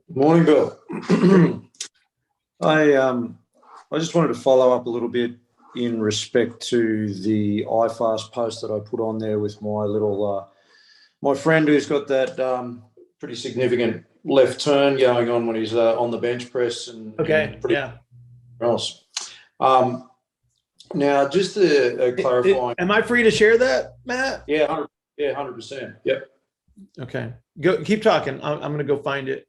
Morning, Bill. I just wanted to follow up a little bit in respect to the IFAST post that I put on there with my little my friend who's got that pretty significant left turn going on when he's on the bench press and Okay. pretty Yeah. else. Now, just to clarify, Am I free to share that, Matt? yeah, 100%. Yep. Okay. Go. Keep talking. I'm going to go find it.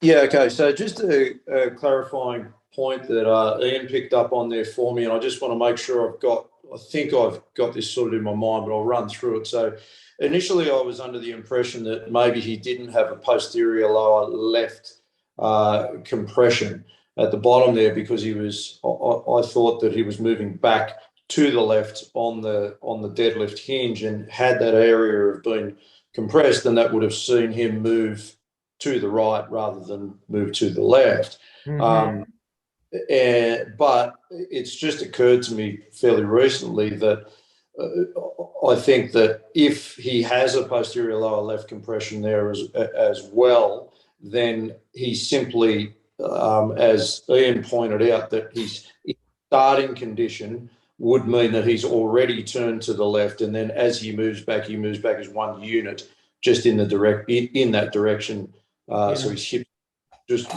Yeah, okay. So just a clarifying point that Ian picked up on there for me, and I just want to make sure I think I've got this sorted in my mind, but I'll run through it. So initially I was under the impression that maybe he didn't have a posterior lower left compression at the bottom there because I thought that he was moving back to the left on the deadlift hinge and had that area of being compressed, and that would have seen him move to the right rather than move to the left. Mm-hmm. But it's just occurred to me fairly recently that I think that if he has a posterior lower left compression there as well, then he simply, as Ian pointed out, that his starting condition would mean that he's already turned to the left, and then as he moves back as one unit, just in that direction. So his hip just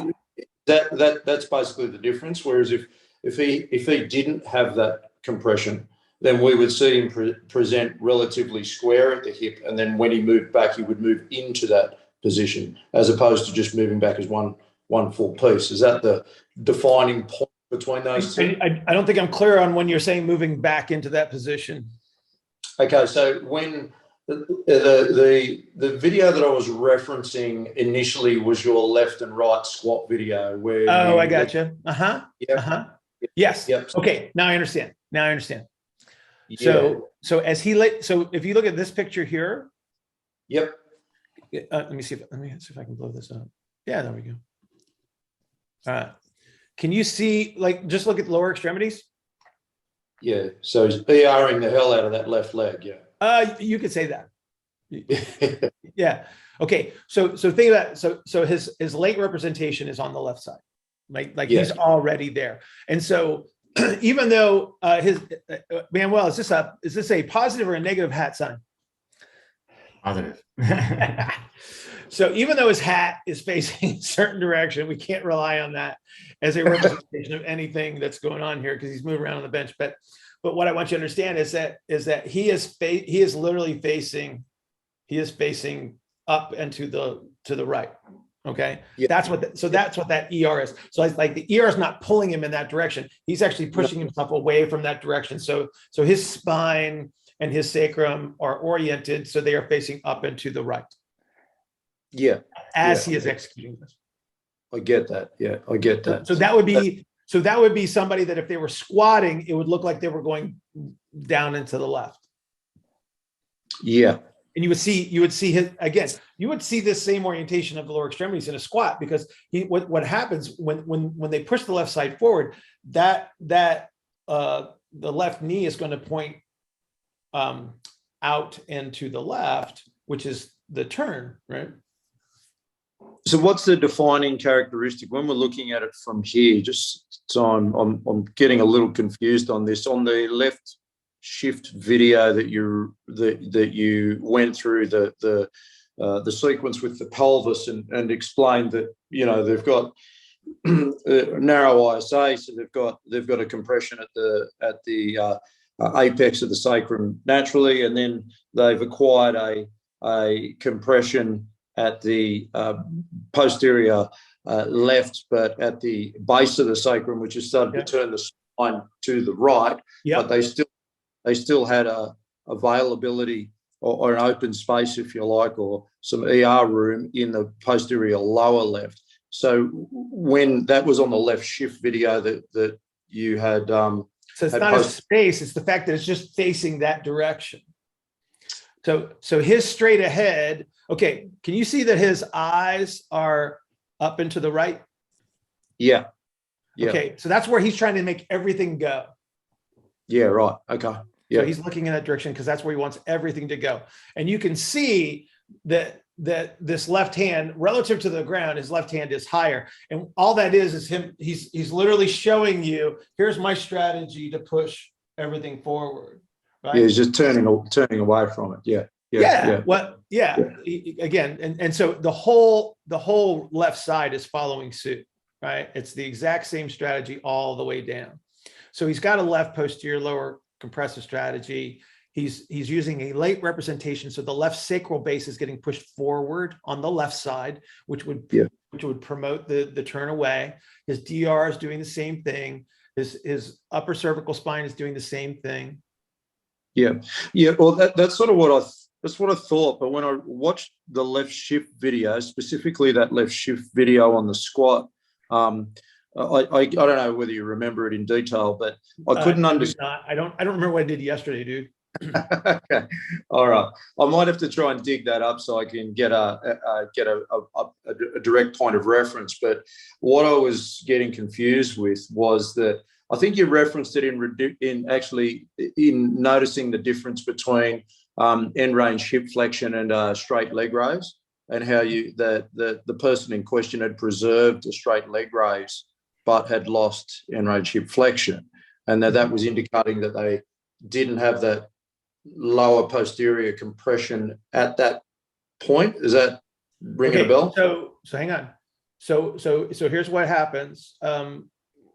that's basically the difference. Whereas if he didn't have that compression, then we would see him present relatively square at the hip, and then when he moved back, he would move into that position as opposed to just moving back as one full piece. Is that the defining point between those two? I don't think I'm clear on when you're saying moving back into that position. Okay, so when the video that I was referencing initially was your left and right squat video where I gotcha. Yep. Yes. Yep. Okay. Now I understand. Yeah. So if you look at this picture here. Yep. Let me see if I can blow this up. Yeah, there we go. All right. Can you see, just look at the lower extremities? Yeah. So he's ERing the hell out of that left leg. Yeah. You could say that. Yeah. Okay. So think about it. So his late representation is on the left side, he's already there. And so even though his Manuel, is this a positive or a negative hat sign? Positive. So even though his hat is facing a certain direction, we can't rely on that as a representation of anything that's going on here because he's moving around on the bench. But what I want you to understand is that he is literally facing up and to the right. Okay. Yeah. That's what that ER is. So it's like the ER is not pulling him in that direction. He's actually pushing himself away from that direction. So his spine and his sacrum are oriented. So they are facing up and to the right. Yeah. As he is executing this. I get that. Yeah. I get that. So that would be somebody that if they were squatting, it would look like they were going down into the left. Yeah. And you would see this same orientation of the lower extremities in a squat because what happens when they push the left side forward, that the left knee is going to point out and to the left, which is the turn, right? So what's the defining characteristic when we're looking at it from here? Just so I'm getting a little confused on this. On the left shift video that you went through the sequence with the pelvis and explained that they've got narrow ISA, so they've got a compression at the apex of the sacrum naturally, and then they've acquired a compression at the posterior left, but at the base of the sacrum, which is starting to turn the spine to the right. But they still had a availability or an open space, if you like, or some ER room in the posterior lower left. So when that was on the left shift video that you had, so it's not a space; it's the fact that it's just facing that direction. So his straight ahead. Okay, can you see that his eyes are up and to the right? Yeah. Yeah. Okay, so that's where he's trying to make everything go. Yeah, right. Okay. Yeah. So he's looking in that direction because that's where he wants everything to go. And you can see that that this left hand relative to the ground, his left hand is higher. And all that is him, he's literally showing you, here's my strategy to push everything forward. Right? Yeah, he's just turning away from it. Yeah. Well, yeah. Again, and so the whole left side is following suit, right? It's the exact same strategy all the way down. So he's got a left posterior lower compressive strategy. He's using a late representation. So the left sacral base is getting pushed forward on the left side, which would promote the turn away. His DR is doing the same thing. His upper cervical spine is doing the same thing. Yeah. Well, that's sort of what I thought. But when I watched the left shift video, specifically that left shift video on the squat, I don't know whether you remember it in detail, but I couldn't understand. I don't remember what I did yesterday, dude. Okay, all right. I might have to try and dig that up so I can get a direct point of reference. But what I was getting confused with was that I think you referenced it in noticing the difference between end range hip flexion and straight leg raise, and how the person in question had preserved a straight leg raise but had lost end range hip flexion, and that was indicating that they didn't have that lower posterior compression at that point. Is that ringing a bell? So hang on. So here's what happens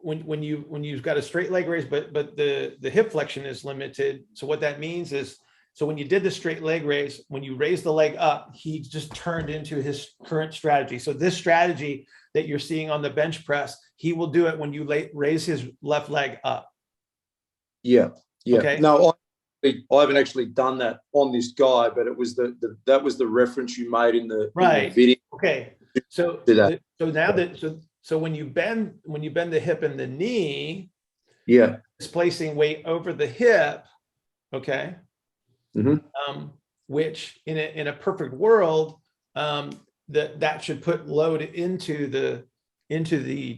when you've got a straight leg raise, but the hip flexion is limited. So what that means is, so when you did the straight leg raise, when you raise the leg up, he just turned into his current strategy. So this strategy that you're seeing on the bench press, he will do it when you raise his left leg up. Yeah. Okay. No, I haven't actually done that on this guy, but it was that was the reference you made in the video. Okay. So when you bend the hip and the knee, displacing weight over the hip, okay. Which in a perfect world, that should put load into the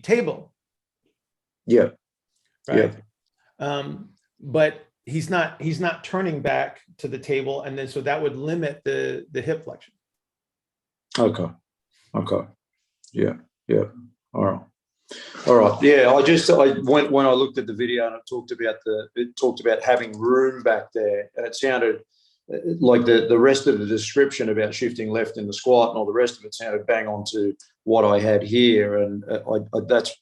table. Yeah. Right. Yeah. But he's not turning back to the table, and then so that would limit the hip flexion. Okay. Yeah. All right. Yeah. When I looked at the video and it talked about having room back there, and it sounded like the rest of the description about shifting left in the squat and all the rest of it sounded bang on to what I had here, and that's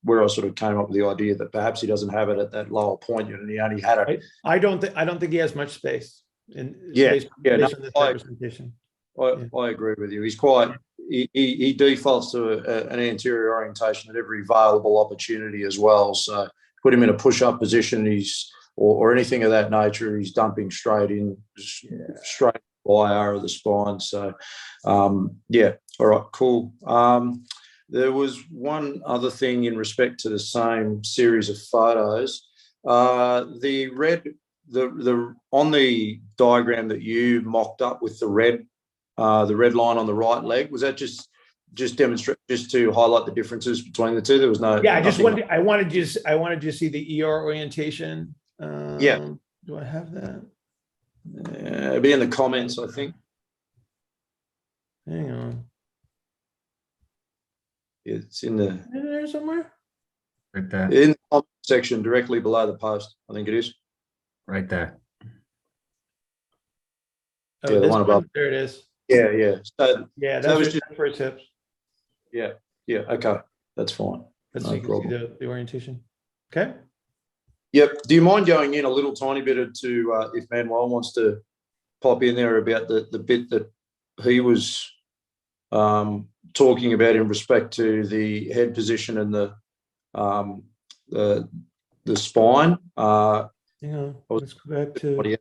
where I sort of came up with the idea that perhaps he doesn't have it at that lower point, and he only had it. I don't think he has much space. Based on this representation. I agree with you. He's he defaults to an anterior orientation at every available opportunity as well. So put him in a push-up position, or anything of that nature, he's dumping straight IR of the spine. So all right, cool. There was one other thing in respect to the same series of photos. The on the diagram that you mocked up with the red line on the right leg, was that just demonstrate, just to highlight the differences between the two? There was no. Yeah, I wanted you to see the ER orientation. Do I have that? It'll be in the comments, I think. Hang on. It's in there somewhere. Right there. In the comment section, directly below the post. I think it is. Right there. Oh, yeah, the one above. There it is. Yeah. So that was just for his hips. Yeah. Okay, that's fine. That's no problem. See the orientation. Okay. Yep. Do you mind going in a little tiny bit to if Manuel wants to pop in there about the bit that he was talking about in respect to the head position and the spine? Let's go back to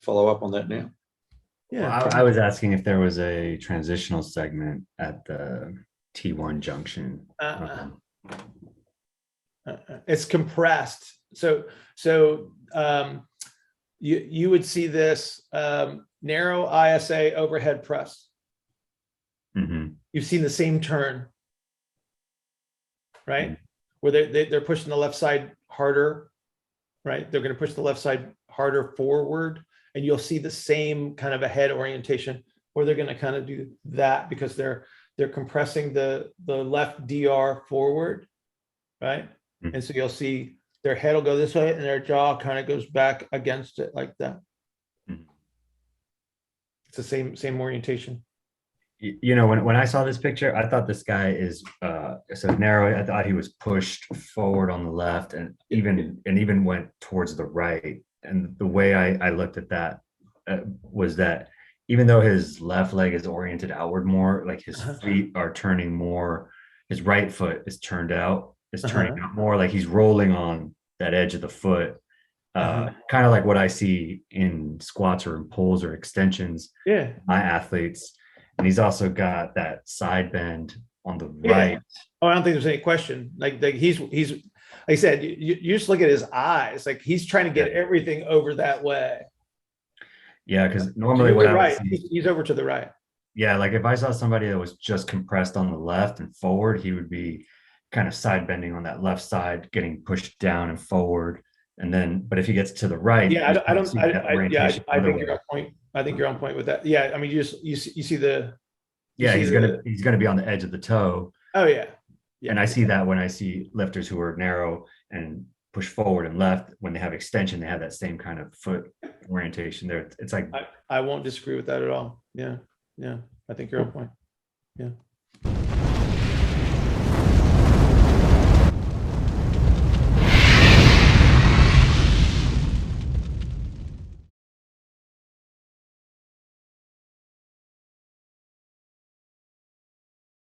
follow up on that now. Yeah, well, I was asking if there was a transitional segment at the T1 junction. It's compressed. So you would see this narrow ISA overhead press. Mm-hmm. You've seen the same turn, right? Mm-hmm. Where they're pushing the left side harder, right? They're going to push the left side harder forward, and you'll see the same kind of a head orientation or they're going to kind of do that because they're compressing the left DR forward, right? Mhm. And so you'll see their head will go this way and their jaw kind of goes back against it like that. Mhm. It's the same orientation. You know, when I saw this picture, I thought this guy is so narrow. I thought he was pushed forward on the left and even went towards the right. And the way I looked at that was that even though his left leg is oriented outward more, like his feet are turning more, his right foot is turned out, is turning out more, like he's rolling on that edge of the foot. Kind of like what I see in squats or in pulls or extensions. Yeah. My athletes. And he's also got that side bend on the right. Oh, I don't think there's any question. Like he's like I said, you just look at his eyes. Like he's trying to get everything over that way. Yeah, because normally what I would see, he's over to the right. Yeah, like if I saw somebody that was just compressed on the left and forward, he would be kind of side bending on that left side, getting pushed down and forward. And then, but if he gets to the right, yeah, I think you're on point. I think you're on point with that. Yeah, I mean, you see the. He's gonna be on the edge of the toe. Oh yeah. And I see that when I see lifters who are narrow and push forward and left, when they have extension, they have that same kind of foot orientation there. It's like I won't disagree with that at all. Yeah, I think you're on point. Yeah.